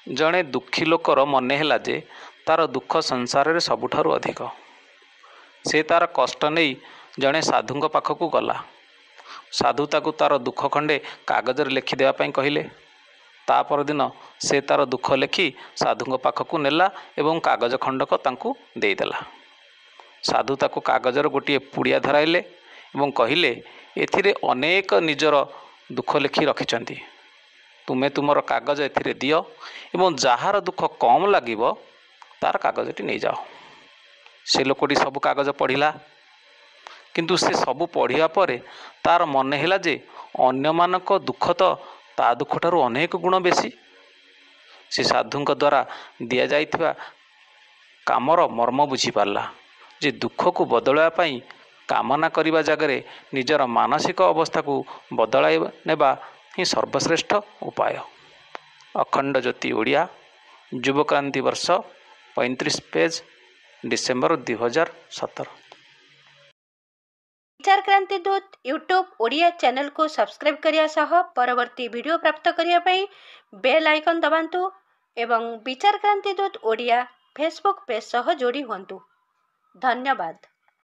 जड़े दुखी लोकर मने ହେଲା जे तार दुख संसार रे सबुठारु अधिक। से तार कष्ट नहीं जड़े साधु पाखक गला। साधु ताकू तार दुख खंडे कागज लिखि देवाई कहले। ता परदिन से तार दुख लिखि साधु पाखक नेला एवं कागज खंडक तांकू देदेला। साधु ताकू कागजर गोटे पुड़िया धराइले एवं कहले, एथिरे अनेक निजर दुख लिखि रखिछंती, तुमे तुमर कागज एथिरे दियो एवं जार दुख कम लागिबो तार कागजटी नहीं जाओ। से लोकटी सब कागज पढ़िला, किंतु से सब पढ़िया परे तार मने हैला जे अन्य मानक दुख तो ता दुख ठारू अनेक गुण बेसी। से साधुଙ୍କ द्वारा दिया जाइथिबा कामर मर्म बुझी पारला जे दुख को बदलवा पाई कामना करिबा जगरे निजर मानसिक अवस्था को बदलाई नेबा ही सर्वश्रेष्ठ उपाय। अखंड ज्योति ओडिया युवक्रांति वर्ष 35 पेज डिसेम्बर 2017। विचार क्रांति दूत यूट्यूब ओडिया चैनल को सब्सक्राइब करिया सह परवर्ती वीडियो प्राप्त करिया पई बेल आइकन दबांतु एवं विचार क्रांति दूत ओडिया फेसबुक पेज सह जोड़ी हुंतु। धन्यवाद।